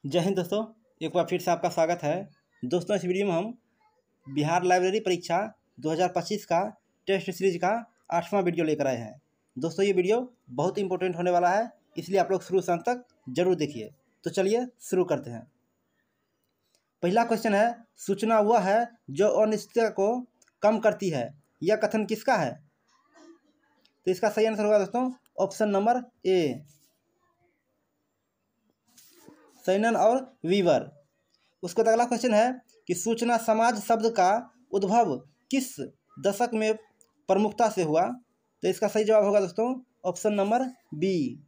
जय हिंद दोस्तों, एक बार फिर से आपका स्वागत है। दोस्तों, इस वीडियो में हम बिहार लाइब्रेरी परीक्षा 2025 का टेस्ट सीरीज का 8वां वीडियो लेकर आए हैं। दोस्तों, ये वीडियो बहुत इंपॉर्टेंट होने वाला है, इसलिए आप लोग शुरू से अंत तक जरूर देखिए। तो चलिए शुरू करते हैं। पहला क्वेश्चन है, सूचना वह है जो अनिश्चितता को कम करती है। यह कथन किसका है? तो इसका सही आंसर होगा दोस्तों ऑप्शन नंबर ए, सैनन और वीवर। उसके बाद अगला क्वेश्चन है कि सूचना समाज शब्द का उद्भव किस दशक में प्रमुखता से हुआ? तो इसका सही जवाब होगा दोस्तों ऑप्शन नंबर बी,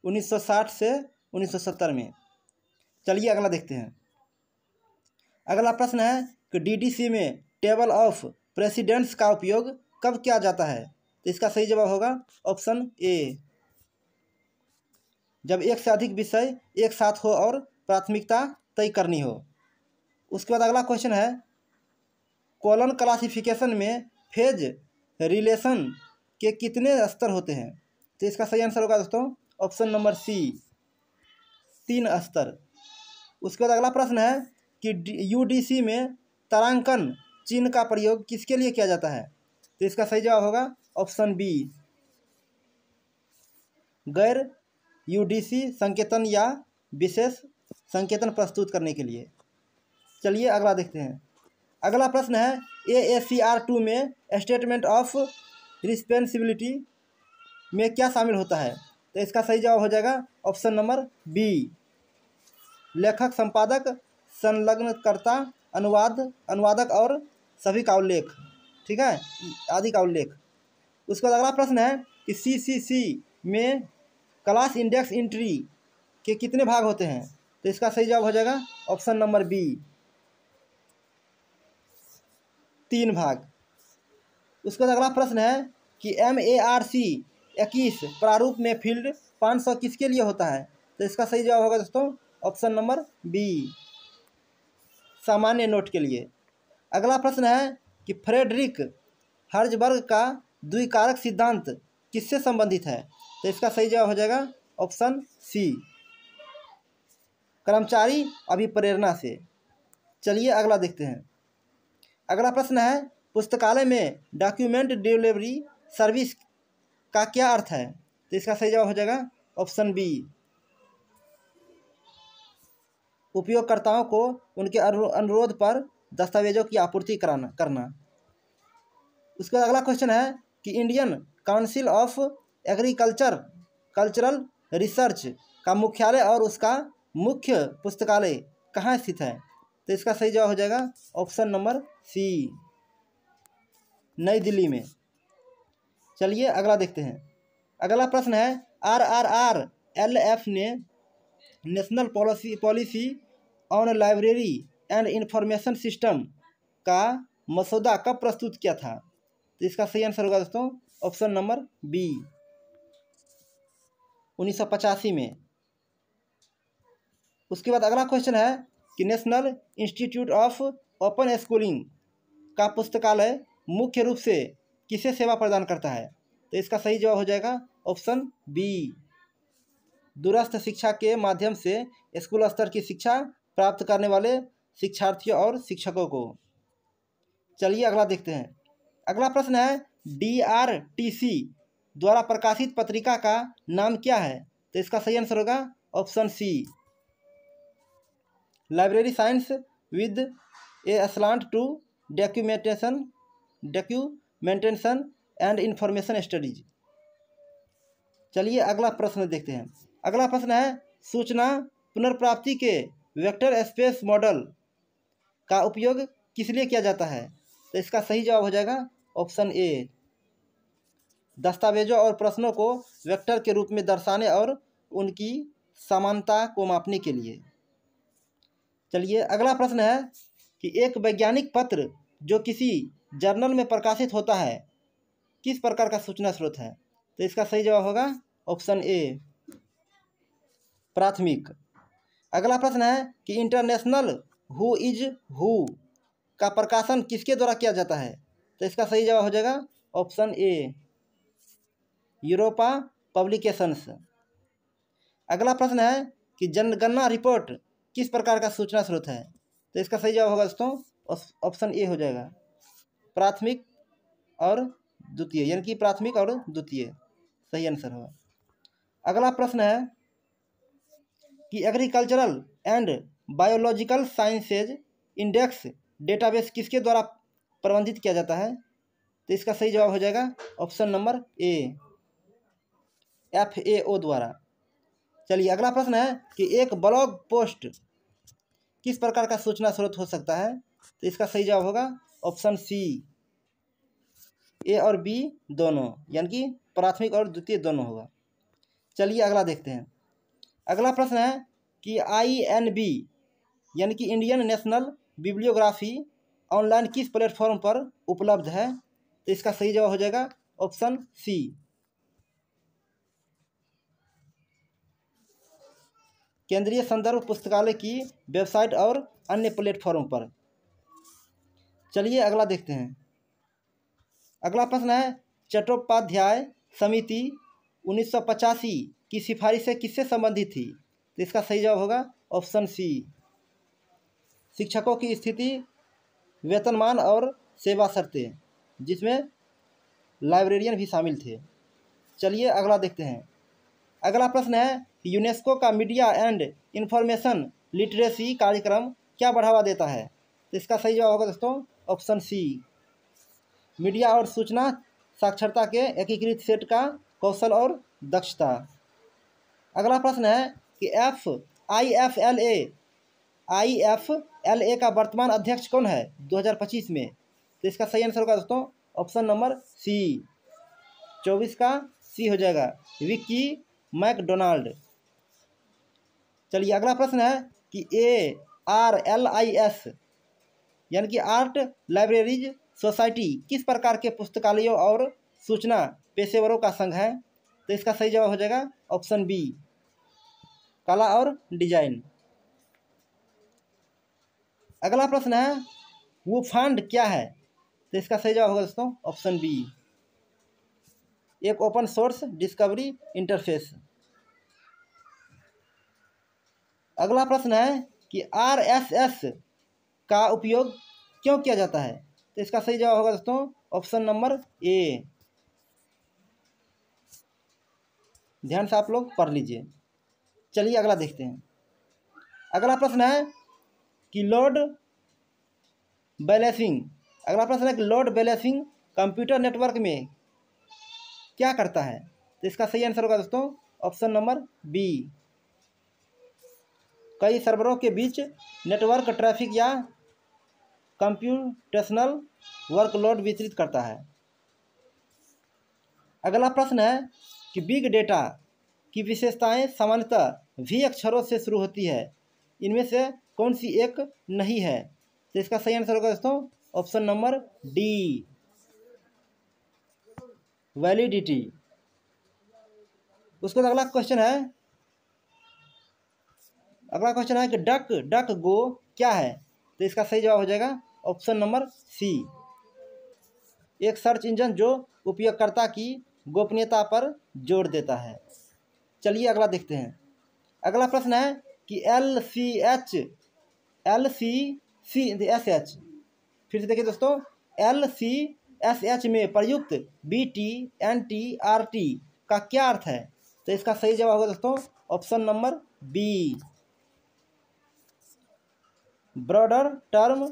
1960 से 1970 में। चलिए अगला देखते हैं। अगला प्रश्न है कि डीडीसी में टेबल ऑफ प्रेसिडेंट्स का उपयोग कब किया जाता है? तो इसका सही जवाब होगा ऑप्शन ए, जब एक से अधिक विषय एक साथ हो और प्राथमिकता तय करनी हो। उसके बाद अगला क्वेश्चन है, कॉलन क्लासिफिकेशन में फेज रिलेशन के कितने स्तर होते हैं? तो इसका सही आंसर होगा दोस्तों ऑप्शन नंबर सी, 3 स्तर। उसके बाद अगला प्रश्न है कि यूडीसी में तारांकन चिन्ह का प्रयोग किसके लिए किया जाता है? तो इसका सही जवाब होगा ऑप्शन बी, गैर यूडीसी संकेतन या विशेष संकेतन प्रस्तुत करने के लिए। चलिए अगला देखते हैं। अगला प्रश्न है, AACR 2 में स्टेटमेंट ऑफ रिस्पॉन्सिबिलिटी में क्या शामिल होता है? तो इसका सही जवाब हो जाएगा ऑप्शन नंबर बी, लेखक, संपादक, संलग्नकर्ता, अनुवादक और सभी का उल्लेख, ठीक है, आदि का उल्लेख। उसके बाद अगला प्रश्न है कि CCC में क्लास इंडेक्स एंट्री के कितने भाग होते हैं? तो इसका सही जवाब हो जाएगा ऑप्शन नंबर बी, 3 भाग। उसके बाद अगला प्रश्न है कि MARC 21 प्रारूप में फील्ड 500 किसके लिए होता है? तो इसका सही जवाब होगा दोस्तों ऑप्शन नंबर बी, सामान्य नोट के लिए। अगला प्रश्न है कि फ्रेडरिक हर्जबर्ग का द्विकारक सिद्धांत किससे संबंधित है? तो इसका सही जवाब हो जाएगा ऑप्शन सी, कर्मचारी अभिप्रेरणा से। चलिए अगला देखते हैं। अगला प्रश्न है, पुस्तकालय में डॉक्यूमेंट डिलीवरी सर्विस का क्या अर्थ है? तो इसका सही जवाब हो जाएगा ऑप्शन बी, उपयोगकर्ताओं को उनके अनुरोध पर दस्तावेजों की आपूर्ति करना। उसके बाद अगला क्वेश्चन है कि Indian council of cultural research का मुख्यालय और उसका मुख्य पुस्तकालय कहाँ स्थित है? तो इसका सही जवाब हो जाएगा ऑप्शन नंबर सी, नई दिल्ली में। चलिए अगला देखते हैं। अगला प्रश्न है, RRR-LF ने national policy on library and information system का मसौदा कब प्रस्तुत किया था? तो इसका सही आंसर होगा दोस्तों ऑप्शन नंबर बी, 1985 में। उसके बाद अगला क्वेश्चन है कि national institute of open schooling का पुस्तकालय मुख्य रूप से किसे सेवा प्रदान करता है? तो इसका सही जवाब हो जाएगा ऑप्शन बी, दूरस्थ शिक्षा के माध्यम से स्कूल स्तर की शिक्षा प्राप्त करने वाले शिक्षार्थियों और शिक्षकों को। चलिए अगला देखते हैं। अगला प्रश्न है, DRTC द्वारा प्रकाशित पत्रिका का नाम क्या है? तो इसका सही आंसर होगा option C, library science with a slant to documentation and information studies. चलिए अगला प्रश्न देखते हैं। अगला प्रश्न है, सूचना पुनर्प्राप्ति के वेक्टर स्पेस मॉडल का उपयोग किस लिए किया जाता है? तो इसका सही जवाब हो जाएगा ऑप्शन ए, दस्तावेजों और प्रश्नों को वेक्टर के रूप में दर्शाने और उनकी समानता को मापने के लिए। चलिए अगला प्रश्न है कि एक वैज्ञानिक पत्र जो किसी जर्नल में प्रकाशित होता है किस प्रकार का सूचना स्रोत है? तो इसका सही जवाब होगा ऑप्शन ए, प्राथमिक। अगला प्रश्न है कि इंटरनेशनल हु इज हु का प्रकाशन किसके द्वारा किया जाता है? तो इसका सही जवाब हो जाएगा ऑप्शन ए, यूरोपा पब्लिकेशंस। अगला प्रश्न है कि जनगणना रिपोर्ट किस प्रकार का सूचना स्रोत है? तो इसका सही जवाब होगा दोस्तों ऑप्शन ए हो जाएगा, प्राथमिक और द्वितीय, यानी कि प्राथमिक और द्वितीय सही आंसर होगा। अगला प्रश्न है कि agricultural and biological sciences index database किसके द्वारा प्रबंधित किया जाता है? तो इसका सही जवाब हो जाएगा ऑप्शन नंबर ए, FAO द्वारा। चलिए अगला प्रश्न है कि एक ब्लॉग पोस्ट किस प्रकार का सूचना स्रोत हो सकता है? तो इसका सही जवाब होगा ऑप्शन सी, ए और बी दोनों, यानी कि प्राथमिक और द्वितीय दोनों होगा। चलिए अगला देखते हैं। अगला प्रश्न है कि INB यानी कि इंडियन नेशनल बिब्लियोग्राफी ऑनलाइन किस प्लेटफॉर्म पर उपलब्ध है? तो इसका सही जवाब हो जाएगा ऑप्शन सी, केंद्रीय संदर्भ पुस्तकालय की वेबसाइट और अन्य प्लेटफॉर्म पर। चलिए अगला देखते हैं। अगला प्रश्न है चट्टोपाध्याय समिति 1985 की सिफारिशें किससे संबंधित थी? तो इसका सही जवाब होगा ऑप्शन सी, शिक्षकों की स्थिति, वेतनमान और सेवा शर्तें, जिसमें लाइब्रेरियन भी शामिल थे। चलिए अगला देखते हैं। अगला प्रश्न है यूनेस्को का मीडिया एंड इंफॉर्मेशन लिटरेसी कार्यक्रम क्या बढ़ावा देता है? तो इसका सही जवाब होगा दोस्तों ऑप्शन सी, मीडिया और सूचना साक्षरता के एकीकृत सेट का कौशल और दक्षता। अगला प्रश्न है कि IFLA का वर्तमान अध्यक्ष कौन है 2025 में? तो इसका सही आंसर होगा दोस्तों ऑप्शन नंबर सी, 24 का सी हो जाएगा, विक्की मैकडोनाल्ड। चलिए अगला प्रश्न है कि ARLIS यानी कि आर्ट लाइब्रेरीज सोसाइटी किस प्रकार के पुस्तकालयों और सूचना पेशेवरों का संघ है? तो इसका सही जवाब हो जाएगा ऑप्शन बी, कला और डिजाइन। अगला प्रश्न है वो फंड क्या है? तो इसका सही जवाब होगा दोस्तों ऑप्शन बी, एक ओपन सोर्स डिस्कवरी इंटरफेस। अगला प्रश्न है कि RSS का उपयोग क्यों किया जाता है? तो इसका सही जवाब होगा दोस्तों ऑप्शन नंबर ए, ध्यान से आप लोग पढ़ लीजिए। चलिए अगला देखते हैं। अगला प्रश्न है कि लोड बैलेंसिंग, अगला प्रश्न है कि लोड बैलेंसिंग कंप्यूटर नेटवर्क में क्या करता है? तो इसका सही आंसर होगा दोस्तों ऑप्शन नंबर बी, कई सर्वरों के बीच नेटवर्क ट्रैफिक या कंप्यूटेशनल वर्कलोड वितरित करता है। अगला प्रश्न है कि बिग डेटा की विशेषताएं सामान्यतः V अक्षरों से शुरू होती है, इनमें से कौन सी एक नहीं है? तो इसका सही आंसर होगा दोस्तों ऑप्शन नंबर डी, वैलिडिटी। उसके बाद अगला क्वेश्चन है कि डक गो क्या है? तो इसका सही जवाब हो जाएगा ऑप्शन नंबर सी, एक सर्च इंजन जो उपयोगकर्ता की गोपनीयता पर जोर देता है। चलिए अगला देखते हैं। अगला प्रश्न है कि LCSH, फिर से देखिए दोस्तों, LCSH में प्रयुक्त BT NT RT का क्या अर्थ है? तो इसका सही जवाब होगा दोस्तों option number B, broader term,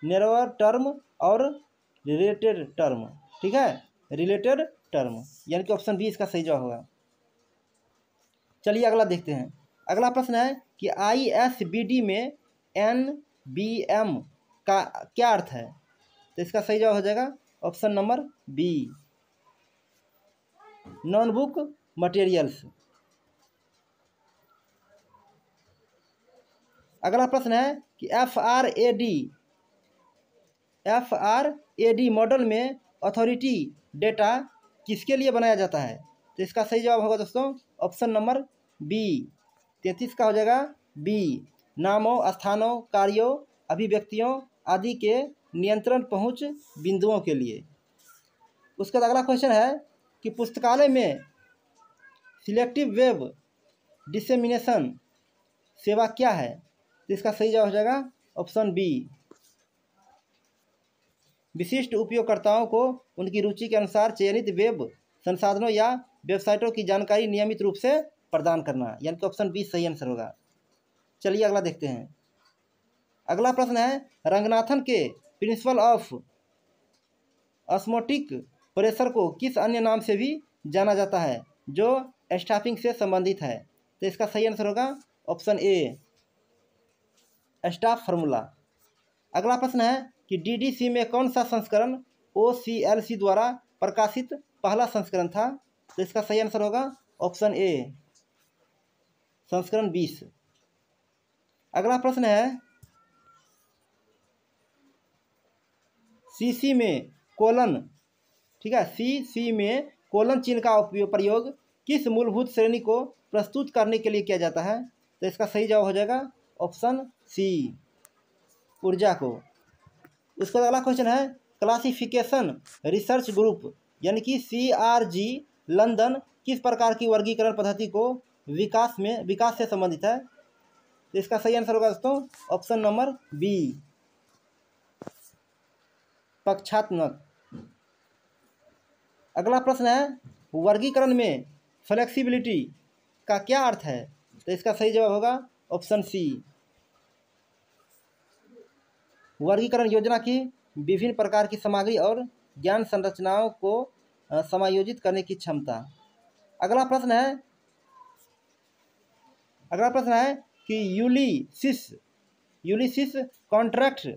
narrower term और रिलेटेड टर्म। ठीक है, रिलेटेड टर्म, यानी कि ऑप्शन बी इसका सही जवाब होगा। चलिए अगला देखते हैं। अगला प्रश्न है कि ISBD में NBM का क्या अर्थ है? तो इसका सही जवाब हो जाएगा option number B, non book materials. अगला प्रश्न है कि FRAD मॉडल में अथॉरिटी डेटा किसके लिए बनाया जाता है? तो इसका सही जवाब होगा दोस्तों ऑप्शन नंबर बी, 33 का हो जाएगा बी, नामों, स्थानों, कार्यों, अभिव्यक्तियों आदि के नियंत्रण पहुंच बिंदुओं के लिए। उसके बाद अगला क्वेश्चन है कि पुस्तकालय में सिलेक्टिव वेब डिसेमिनेशन सेवा क्या है? तो इसका सही जवाब हो जाएगा ऑप्शन बी। विशिष्ट उपयोगकर्ताओं को उनकी रुचि के अनुसार चयनित वेब संसाधनों या वेबसाइटों की जानकारी नियमित रूप से प्रदान करना, यानी कि ऑप्शन बी सही आंसर होगा। चलिए अगला देखते हैं। अगला प्रश्न है, रंगनाथन के प्रिंसिपल ऑफ ऑस्मोटिक प्रेशर को किस अन्य नाम से भी जाना जाता है जो स्टाफिंग से संबंधित है? तो इसका सही आंसर होगा ऑप्शन ए स्टाफ फार्मूला। अगला प्रश्न है कि डीडीसी में कौन सा संस्करण OCLC द्वारा प्रकाशित पहला संस्करण था? तो इसका सही आंसर होगा ऑप्शन ए संस्करण 20। अगला प्रश्न है, CC में कोलन, ठीक है, CC में कोलन चिन्ह का प्रयोग किस मूलभूत श्रेणी को प्रस्तुत करने के लिए किया जाता है? तो इसका सही जवाब हो जाएगा ऑप्शन सी ऊर्जा को। उसके बाद अगला क्वेश्चन है, क्लासिफिकेशन रिसर्च ग्रुप यानी कि CRG लंदन किस प्रकार की वर्गीकरण पद्धति को विकास से संबंधित है? तो इसका सही आंसर होगा दोस्तों ऑप्शन नंबर बी पक्षात्मक। अगला प्रश्न है, वर्गीकरण में फ्लेक्सिबिलिटी का क्या अर्थ है? तो इसका सही जवाब होगा ऑप्शन सी वर्गीकरण योजना की विभिन्न प्रकार की सामग्री और ज्ञान संरचनाओं को समायोजित करने की क्षमता। अगला प्रश्न है कि यूलिसिस कॉन्ट्रैक्ट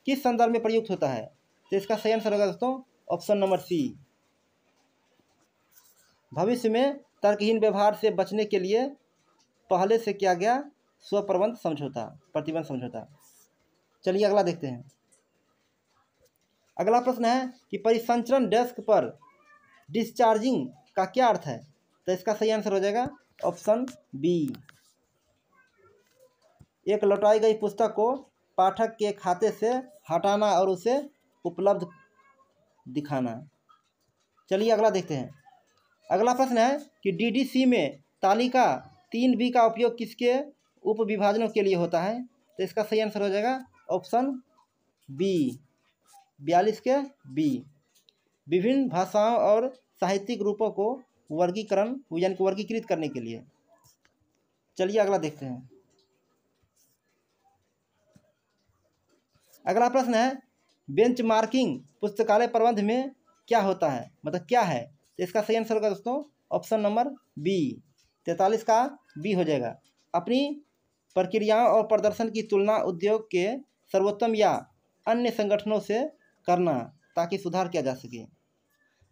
किस संदर्भ में प्रयुक्त होता है? तो इसका सही आंसर होगा दोस्तों ऑप्शन नंबर सी भविष्य में तर्कहीन व्यवहार से बचने के लिए पहले से किया गया प्रतिबंध समझौता। चलिए अगला देखते हैं। अगला प्रश्न है कि परिसंचरण डेस्क पर डिस्चार्जिंग का क्या अर्थ है? तो इसका सही आंसर हो जाएगा ऑप्शन बी एक लौटाई गई पुस्तक को पाठक के खाते से हटाना और उसे उपलब्ध दिखाना। चलिए अगला देखते हैं। अगला प्रश्न है कि डीडीसी में तालिका 3B का उपयोग किसके उपविभाजनों के लिए होता है? तो इसका सही आंसर हो जाएगा ऑप्शन बी 42 के बी विभिन्न भाषाओं और साहित्यिक रूपों को वर्गीकृत करने के लिए। चलिए अगला देखते हैं। अगला प्रश्न है, बेंचमार्किंग पुस्तकालय प्रबंध में क्या होता है, मतलब क्या है? तो इसका सही आंसर होगा दोस्तों ऑप्शन नंबर बी 43 का बी हो जाएगा। अपनी प्रक्रियाओं और प्रदर्शन की तुलना उद्योग के सर्वोत्तम या अन्य संगठनों से करना ताकि सुधार किया जा सके।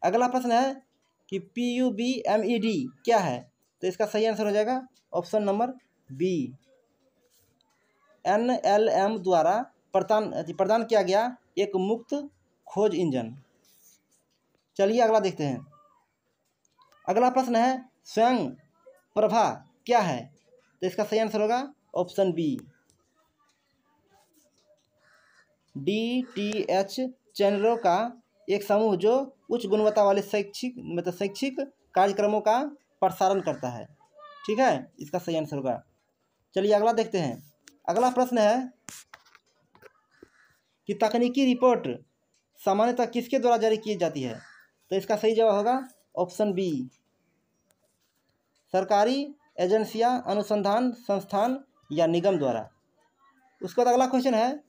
अगला प्रश्न है कि PUBMED क्या है? तो इसका सही आंसर हो जाएगा ऑप्शन नंबर बी NLM द्वारा प्रदान किया गया एक मुक्त खोज इंजन। चलिए अगला देखते हैं। अगला प्रश्न है, स्वयं प्रभा क्या है? तो इसका सही आंसर होगा ऑप्शन बी DTH चैनलों का एक समूह जो उच्च गुणवत्ता वाले शैक्षिक कार्यक्रमों का प्रसारण करता है। ठीक है, इसका सही आंसर होगा। चलिए अगला देखते हैं। अगला प्रश्न है कि तकनीकी रिपोर्ट सामान्यतः किसके द्वारा जारी की जाती है? तो इसका सही जवाब होगा ऑप्शन बी सरकारी एजेंसियां, अनुसंधान संस्थान या निगम द्वारा। उसके बाद अगला क्वेश्चन है,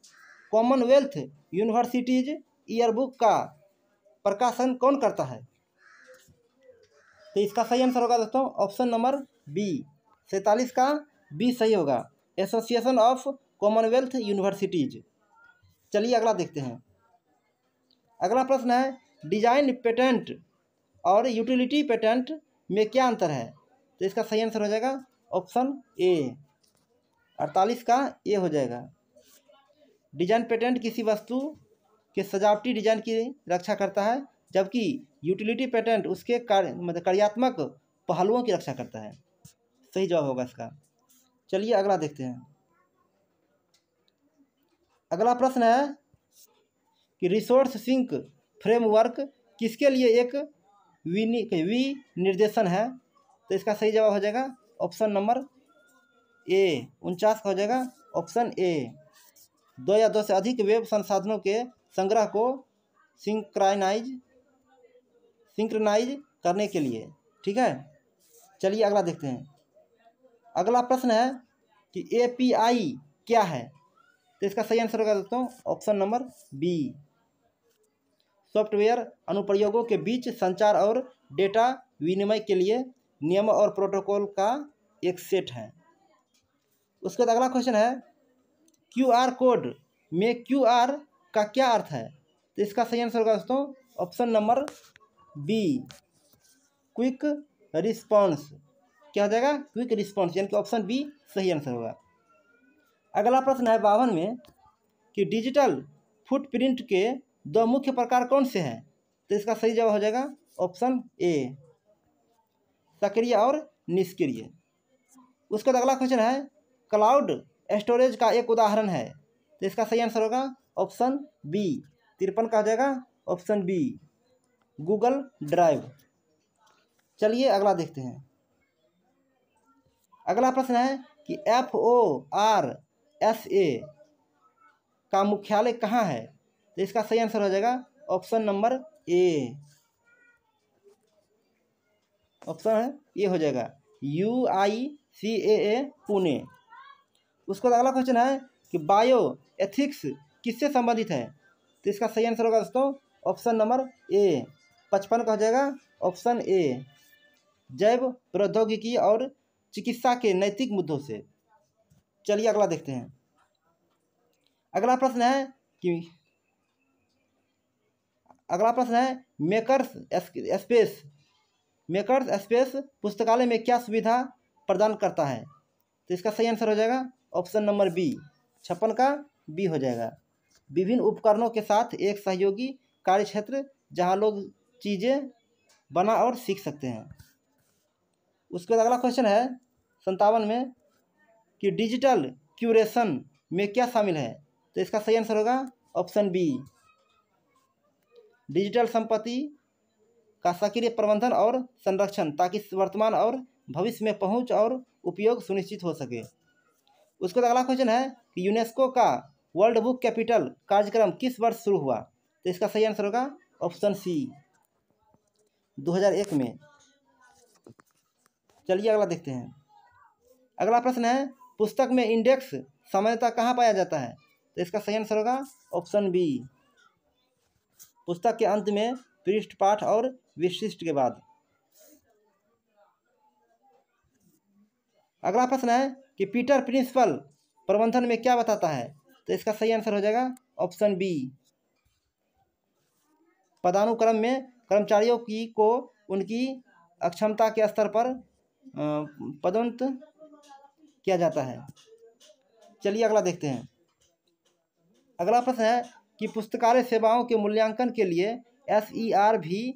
कॉमनवेल्थ यूनिवर्सिटीज ईयरबुक का प्रकाशन कौन करता है? तो इसका सही आंसर होगा दोस्तों ऑप्शन नंबर बी 47 का बी सही होगा, एसोसिएशन ऑफ कॉमनवेल्थ यूनिवर्सिटीज। चलिए अगला देखते हैं। अगला प्रश्न है, डिजाइन पेटेंट और यूटिलिटी पेटेंट में क्या अंतर है? तो इसका सही आंसर हो जाएगा ऑप्शन ए 48 का ए हो जाएगा। डिजाइन पेटेंट किसी वस्तु के सजावटी डिजाइन की रक्षा करता है, जबकि यूटिलिटी पेटेंट उसके कार्यात्मक पहलुओं की रक्षा करता है। सही जवाब होगा इसका। चलिए अगला देखते हैं। अगला प्रश्न है कि रिसोर्स सिंक फ्रेमवर्क किसके लिए एक विनिर्देशन है? तो इसका सही जवाब हो जाएगा ऑप्शन नंबर ए। 49 का हो जाएगा ऑप्शन ए। 2 या 2 से अधिक वेब संसाधनों के संग्रह को सिंक्रनाइज करने के लिए। ठीक है, चलिए अगला देखते हैं। अगला प्रश्न है कि एपीआई क्या है? तो इसका सही आंसर होगा दोस्तों ऑप्शन नंबर बी। सॉफ्टवेयर अनुप्रयोगों के बीच संचार और डेटा विनिमय के लिए नियम और प्रोटोकॉल का एक सेट है। उसके बाद अगला क्वेश्चन है क्यूआर कोड में क्यूआर का क्या अर्थ है? तो इसका सही आंसर होगा दोस्तों option number B, quick response. क्या हो जाएगा? क्विक रिस्पॉन्स, यानी कि ऑप्शन बी सही आंसर होगा। अगला प्रश्न है 52 में कि डिजिटल फुटप्रिंट के 2 मुख्य प्रकार कौन से हैं? तो इसका सही जवाब हो जाएगा ऑप्शन ए, सक्रिय और निष्क्रिय। उसके बाद अगला क्वेश्चन है क्लाउड स्टोरेज का एक उदाहरण है। तो इसका सही आंसर होगा ऑप्शन बी, 53 का हो जाएगा ऑप्शन बी, गूगल ड्राइव। चलिए अगला देखते हैं। अगला प्रश्न है कि FORSA का मुख्यालय कहाँ है? तो इसका सही आंसर हो जाएगा ऑप्शन नंबर ए। ऑप्शन है ये हो जाएगा UICAA पुणे। उसके बाद अगला क्वेश्चन है कि बायो एथिक्स किससे संबंधित है? तो इसका सही आंसर होगा दोस्तों ऑप्शन नंबर ए, 55 का हो जाएगा ऑप्शन ए, जैव प्रौद्योगिकी और चिकित्सा के नैतिक मुद्दों से। चलिए अगला देखते हैं। अगला प्रश्न है मेकर्स स्पेस पुस्तकालय में क्या सुविधा प्रदान करता है? तो इसका सही आंसर हो जाएगा ऑप्शन नंबर बी, 56 का बी हो जाएगा, विभिन्न उपकरणों के साथ एक सहयोगी कार्यक्षेत्र जहां लोग चीज़ें बना और सीख सकते हैं। उसके बाद अगला क्वेश्चन है 57 में कि डिजिटल क्यूरेशन में क्या शामिल है? तो इसका सही आंसर होगा ऑप्शन बी, डिजिटल संपत्ति का सक्रिय प्रबंधन और संरक्षण, ताकि वर्तमान और भविष्य में पहुंच और उपयोग सुनिश्चित हो सके। उसके बाद अगला क्वेश्चन है कि यूनेस्को का वर्ल्ड बुक कैपिटल कार्यक्रम किस वर्ष शुरू हुआ? तो इसका सही आंसर होगा ऑप्शन सी, 2001 में। चलिए अगला देखते हैं। अगला प्रश्न है पुस्तक में इंडेक्स सामान्यतः कहाँ पाया जाता है? तो इसका सही आंसर होगा ऑप्शन बी, पुस्तक के अंत में पृष्ठ पाठ और विशिष्ट के बाद। अगला प्रश्न है कि पीटर प्रिंसिपल प्रबंधन में क्या बताता है? तो इसका सही आंसर हो जाएगा ऑप्शन बी, पदानुक्रम में कर्मचारियों को उनकी अक्षमता के स्तर पर पदोन्नत किया जाता है। चलिए अगला देखते हैं। अगला प्रश्न है कि पुस्तकालय सेवाओं के मूल्यांकन के लिए SERVQUARAL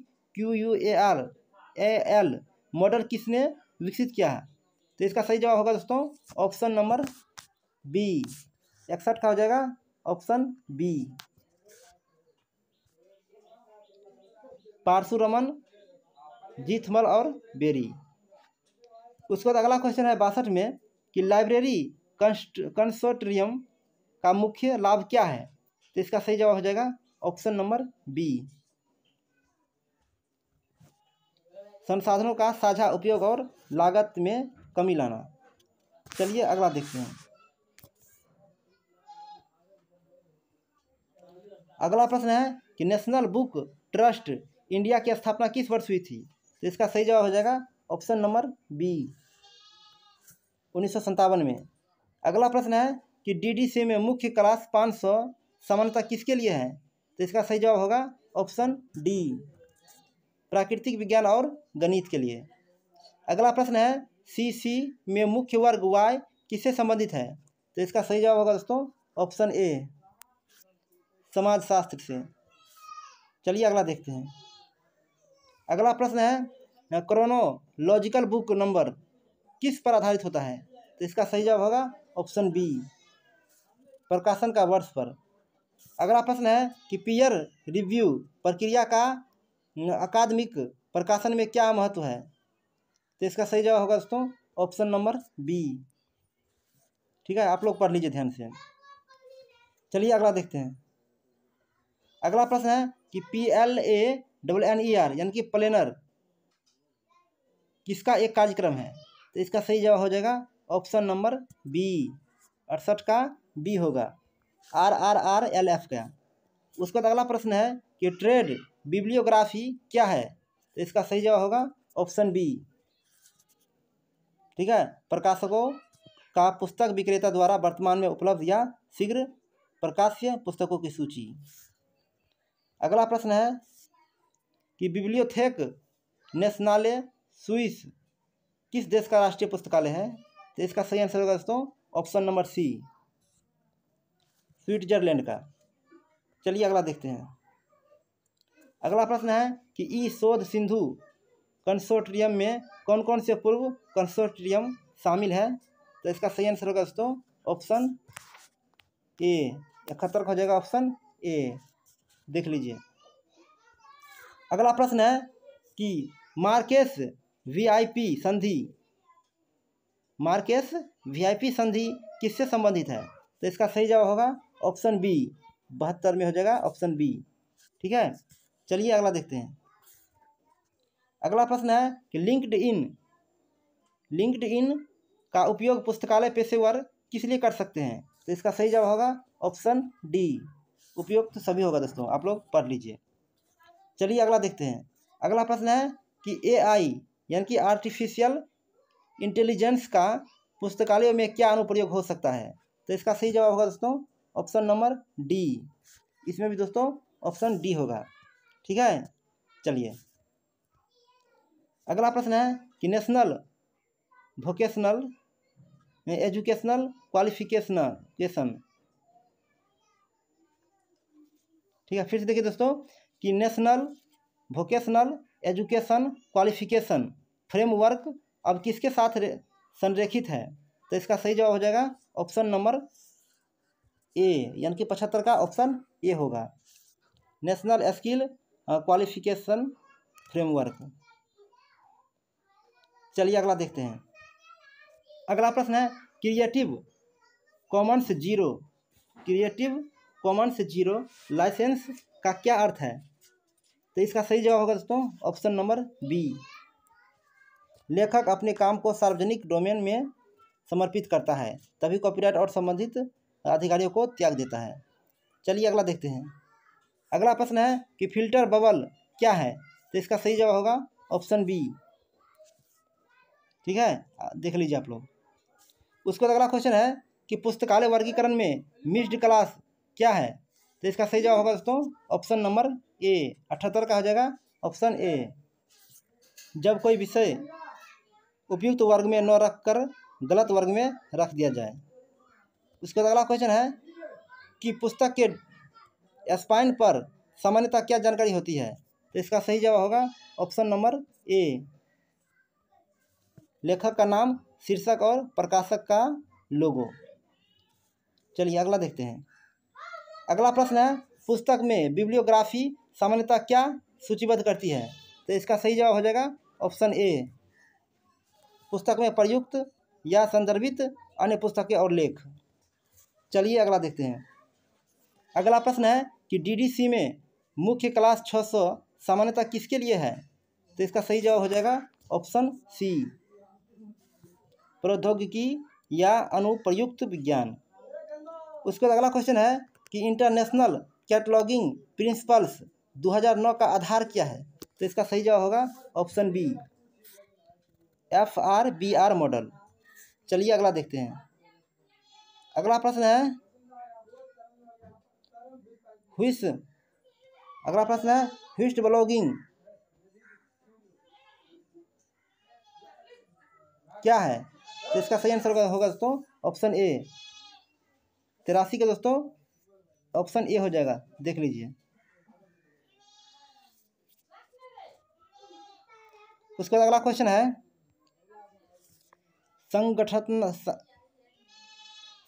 मॉडल किसने विकसित किया है? तो इसका सही जवाब होगा दोस्तों ऑप्शन नंबर बी, 61 का हो जाएगा ऑप्शन बी, पारशुरमन, जीथमल और बेरी। उसके बाद अगला क्वेश्चन है 62 में कि लाइब्रेरी कंसोर्टियम का मुख्य लाभ क्या है? तो इसका सही जवाब हो जाएगा ऑप्शन नंबर बी, संसाधनों का साझा उपयोग और लागत में कमी लाना। चलिए अगला देखते हैं। अगला प्रश्न है कि नेशनल बुक ट्रस्ट इंडिया की स्थापना किस वर्ष हुई थी? तो इसका सही जवाब हो जाएगा ऑप्शन नंबर बी, 1957 में। अगला प्रश्न है कि DDC में मुख्य क्लास 500 सामान्यतः किसके लिए है? तो इसका सही जवाब होगा ऑप्शन डी, प्राकृतिक विज्ञान और गणित के लिए। अगला प्रश्न है CC में मुख्य वर्ग Y किससे संबंधित है? तो इसका सही जवाब होगा दोस्तों ऑप्शन ए, समाजशास्त्र से। चलिए अगला देखते हैं। अगला प्रश्न है क्रोनोलॉजिकल बुक नंबर किस पर आधारित होता है? तो इसका सही जवाब होगा ऑप्शन बी, प्रकाशन का वर्ष पर। अगला प्रश्न है कि पीयर रिव्यू प्रक्रिया का अकादमिक प्रकाशन में क्या महत्व है? तो इसका सही जवाब होगा दोस्तों ऑप्शन नंबर बी। ठीक है, आप लोग पढ़ लीजिए ध्यान से। चलिए अगला देखते हैं। अगला प्रश्न है कि PLANNER यानी कि प्लेनर किसका एक कार्यक्रम है? तो इसका सही जवाब हो जाएगा ऑप्शन नंबर बी, 68 का बी होगा, RRRLF का। उसके बाद अगला प्रश्न है कि ट्रेड बिब्लियोग्राफी क्या है? तो इसका सही जवाब होगा ऑप्शन बी। ठीक है, प्रकाशकों का पुस्तक विक्रेता द्वारा वर्तमान में उपलब्ध या शीघ्र प्रकाश्य पुस्तकों की सूची। अगला प्रश्न है कि बिब्लियोथेक नेशनाले स्विस किस देश का राष्ट्रीय पुस्तकालय है? तो इसका सही आंसर होगा दोस्तों ऑप्शन नंबर सी, स्विट्जरलैंड का। चलिए अगला देखते हैं। अगला प्रश्न है कि ई शोध सिंधु कंसोर्टियम में कौन कौन से पूर्व कंसोर्टियम शामिल है? तो इसका सही आंसर होगा दोस्तों ऑप्शन ए, 71 हो जाएगा ऑप्शन ए, देख लीजिए। अगला प्रश्न है कि मार्केस वीआईपी संधि किससे संबंधित है? तो इसका सही जवाब होगा ऑप्शन बी, 72 में हो जाएगा ऑप्शन बी। ठीक है, चलिए अगला देखते हैं। अगला प्रश्न है कि लिंक्डइन का उपयोग पुस्तकालय पेशेवर किस लिए कर सकते हैं? तो इसका सही जवाब होगा ऑप्शन डी, उपयोग तो सभी होगा दोस्तों, आप लोग पढ़ लीजिए। चलिए अगला देखते हैं। अगला प्रश्न है कि AI यानी कि आर्टिफिशियल इंटेलिजेंस का पुस्तकालयों में क्या अनुप्रयोग हो सकता है? तो इसका सही जवाब होगा दोस्तों ऑप्शन नंबर डी, इसमें भी दोस्तों ऑप्शन डी होगा। ठीक है, चलिए अगला प्रश्न है कि नेशनल वोकेशनल एजुकेशनल क्वालिफिकेशन। ठीक है, फिर से देखिए दोस्तों कि national vocational education qualification framework अब किसके साथ संरेखित है? तो इसका सही जवाब हो जाएगा ऑप्शन नंबर ए, यानी कि 75 का ऑप्शन ए होगा, नेशनल स्किल क्वालिफिकेशन फ्रेमवर्क। चलिए अगला देखते हैं। अगला प्रश्न है क्रिएटिव कॉमन्स जीरो लाइसेंस का क्या अर्थ है? तो इसका सही जवाब होगा दोस्तों ऑप्शन नंबर बी, लेखक अपने काम को सार्वजनिक डोमेन में समर्पित करता है तभी कॉपीराइट और संबंधित अधिकारियों को त्याग देता है। चलिए अगला देखते हैं। अगला प्रश्न है कि फिल्टर बबल क्या है? तो इसका सही जवाब होगा ऑप्शन बी। ठीक है, देख लीजिए आप लोग। उसके बाद अगला क्वेश्चन है कि पुस्तकालय वर्गीकरण में मिक्स्ड क्लास क्या है? तो इसका सही जवाब होगा दोस्तों ऑप्शन नंबर ए, 78 का हो जाएगा ऑप्शन ए, जब कोई विषय उपयुक्त वर्ग में न रख कर गलत वर्ग में रख दिया जाए। उसके बाद अगला क्वेश्चन है कि पुस्तक के स्पाइन पर सामान्यतः क्या जानकारी होती है? तो इसका सही जवाब होगा ऑप्शन नंबर ए, लेखक का नाम, शीर्षक और प्रकाशक का लोगो। चलिए अगला देखते हैं। अगला प्रश्न है पुस्तक में बिब्लियोग्राफी सामान्यतः क्या सूचीबद्ध करती है? तो इसका सही जवाब हो जाएगा ऑप्शन ए, पुस्तक में प्रयुक्त या संदर्भित अन्य पुस्तकें और लेख। चलिए अगला देखते हैं। अगला प्रश्न है कि DDC में मुख्य क्लास 600 सामान्यतः किसके लिए है? तो इसका सही जवाब हो जाएगा ऑप्शन सी, प्रौद्योगिकी या अनुप्रयुक्त विज्ञान। उसके बाद अगला क्वेश्चन है कि इंटरनेशनल कैटलॉगिंग प्रिंसिपल्स 2009 का आधार क्या है? तो इसका सही जवाब होगा ऑप्शन बी, FRBR मॉडल। चलिए अगला देखते हैं। अगला प्रश्न है व्हिस्ट ब्लॉगिंग क्या है? तो इसका सही आंसर होगा दोस्तों ऑप्शन ए, 83 का दोस्तों ऑप्शन ए हो जाएगा, देख लीजिए। उसके बाद अगला क्वेश्चन है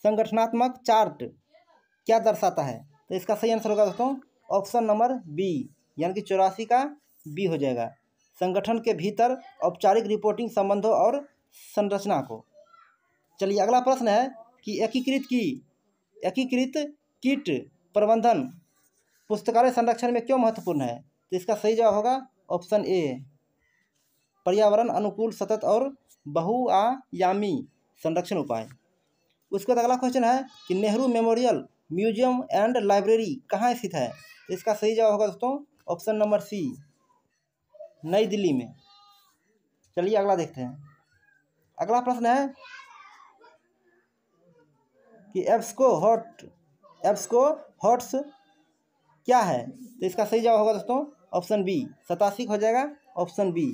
संगठनात्मक चार्ट क्या दर्शाता है? तो इसका सही आंसर होगा दोस्तों ऑप्शन नंबर बी, यानी कि 84 का बी हो जाएगा, संगठन के भीतर औपचारिक रिपोर्टिंग संबंधों और संरचना को। चलिए अगला प्रश्न है कि एकीकृत कीट प्रबंधन पुस्तकालय संरक्षण में क्यों महत्वपूर्ण है? तो इसका सही जवाब होगा ऑप्शन ए, पर्यावरण अनुकूल सतत और बहुआयामी संरक्षण उपाय। उसके बाद अगला क्वेश्चन है कि Nehru memorial museum and library कहाँ स्थित है? तो इसका सही जवाब होगा दोस्तों ऑप्शन नंबर सी, नई दिल्ली में। चलिए अगला देखते हैं। अगला प्रश्न है कि एब्सको हॉट्स क्या है? तो इसका सही जवाब होगा दोस्तों ऑप्शन बी, 87 हो जाएगा ऑप्शन बी।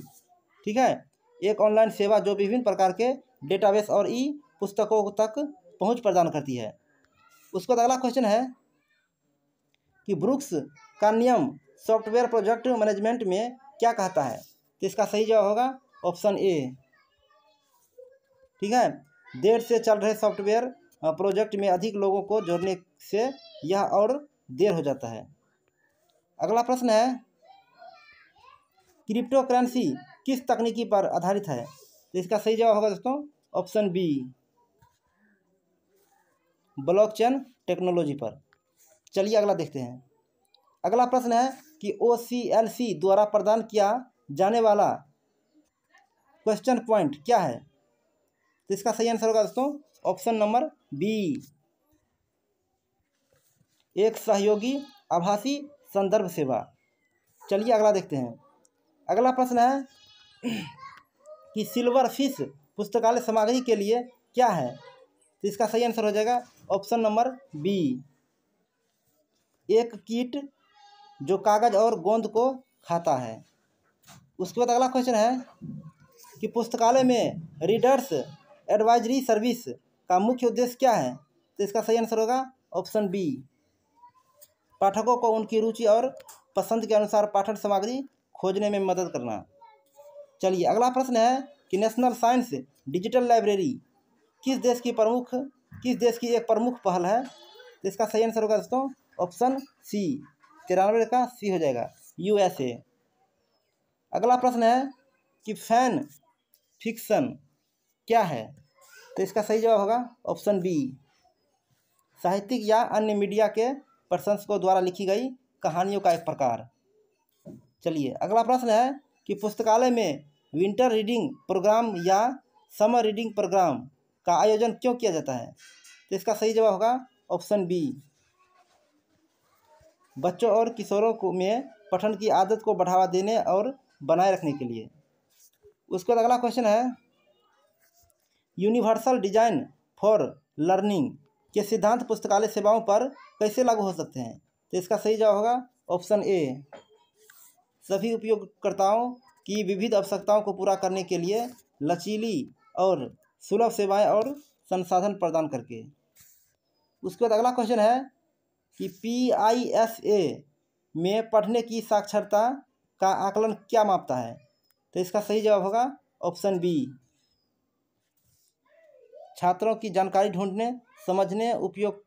ठीक है, एक ऑनलाइन सेवा जो विभिन्न प्रकार के डेटाबेस और ई पुस्तकों तक पहुंच प्रदान करती है। उसके बाद अगला क्वेश्चन है कि ब्रूक्स का नियम सॉफ्टवेयर प्रोजेक्ट मैनेजमेंट में क्या कहता है? तो इसका सही जवाब होगा ऑप्शन ए। ठीक है, देर से चल रहे सॉफ्टवेयर प्रोजेक्ट में अधिक लोगों को जोड़ने से यह और देर हो जाता है। अगला प्रश्न है क्रिप्टो करेंसी किस तकनीकी पर आधारित है? तो इसका सही जवाब होगा दोस्तों ऑप्शन बी, ब्लॉकचेन टेक्नोलॉजी पर। चलिए अगला देखते हैं। अगला प्रश्न है कि OCLC द्वारा प्रदान किया जाने वाला क्वेश्चन पॉइंट क्या है? तो इसका सही आंसर होगा दोस्तों ऑप्शन नंबर बी, एक सहयोगी आभासी संदर्भ सेवा। चलिए अगला देखते हैं। अगला प्रश्न है कि सिल्वर फिश पुस्तकालय सामग्री के लिए क्या है? तो इसका सही आंसर हो जाएगा ऑप्शन नंबर बी, एक कीट जो कागज और गोंद को खाता है। उसके बाद अगला क्वेश्चन है कि पुस्तकालय में रीडर्स एडवाइजरी सर्विस का मुख्य उद्देश्य क्या है? तो इसका सही आंसर होगा ऑप्शन बी, पाठकों को उनकी रुचि और पसंद के अनुसार पाठन सामग्री खोजने में मदद करना। चलिए अगला प्रश्न है कि नेशनल साइंस डिजिटल लाइब्रेरी किस देश की एक प्रमुख पहल है? तो इसका सही आंसर होगा दोस्तों ऑप्शन सी, 93 का सी हो जाएगा, USA। अगला प्रश्न है कि फैन फिक्शन क्या है? तो इसका सही जवाब होगा ऑप्शन बी, साहित्यिक या अन्य मीडिया के प्रशंसकों द्वारा लिखी गई कहानियों का एक प्रकार। चलिए अगला प्रश्न है कि पुस्तकालय में विंटर रीडिंग प्रोग्राम या समर रीडिंग प्रोग्राम का आयोजन क्यों किया जाता है? तो इसका सही जवाब होगा ऑप्शन बी, बच्चों और किशोरों को में पठन की आदत को बढ़ावा देने और बनाए रखने के लिए। उसके बाद अगला क्वेश्चन है यूनिवर्सल डिजाइन फॉर लर्निंग के सिद्धांत पुस्तकालय सेवाओं पर कैसे लागू हो सकते हैं? तो इसका सही जवाब होगा ऑप्शन ए, सभी उपयोगकर्ताओं की विविध आवश्यकताओं को पूरा करने के लिए लचीली और सुलभ सेवाएं और संसाधन प्रदान करके। उसके बाद अगला क्वेश्चन है कि PISA में पढ़ने की साक्षरता का आकलन क्या मापता है? तो इसका सही जवाब होगा ऑप्शन बी, छात्रों की जानकारी ढूंढने, समझने, उपयोग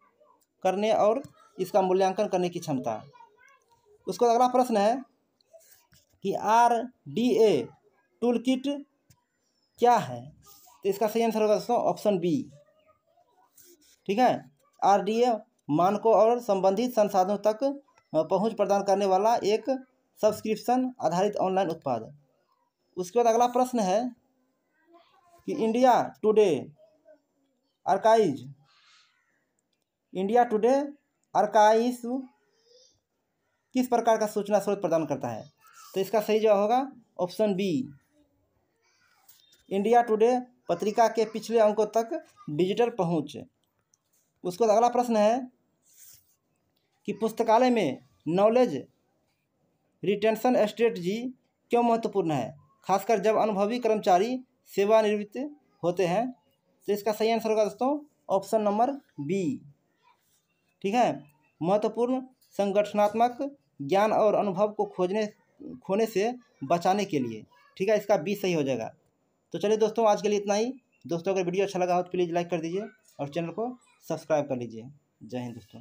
करने और इसका मूल्यांकन करने की क्षमता। उसके बाद अगला प्रश्न है कि RDA टूलकिट क्या है? तो इसका सही आंसर होगा दोस्तों ऑप्शन बी। ठीक है, RDA मानकों और संबंधित संसाधनों तक पहुंच प्रदान करने वाला एक सब्सक्रिप्शन आधारित ऑनलाइन उत्पाद। उसके बाद अगला प्रश्न है कि इंडिया टुडे आर्काइव किस प्रकार का सूचना स्रोत प्रदान करता है? तो इसका सही जवाब होगा ऑप्शन बी, इंडिया टुडे पत्रिका के पिछले अंकों तक डिजिटल पहुंच। उसके बाद अगला प्रश्न है कि पुस्तकालय में नॉलेज रिटेंशन स्ट्रेटजी क्यों महत्वपूर्ण है, खासकर जब अनुभवी कर्मचारी सेवानिवृत्त होते हैं? तो इसका सही आंसर होगा दोस्तों ऑप्शन नंबर बी। ठीक है, महत्वपूर्ण संगठनात्मक ज्ञान और अनुभव को खोने से बचाने के लिए। ठीक है, इसका बी सही हो जाएगा। तो चलिए दोस्तों, आज के लिए इतना ही। दोस्तों अगर वीडियो अच्छा लगा हो तो प्लीज़ लाइक कर दीजिए और चैनल को सब्सक्राइब कर लीजिए। जय हिंद दोस्तों।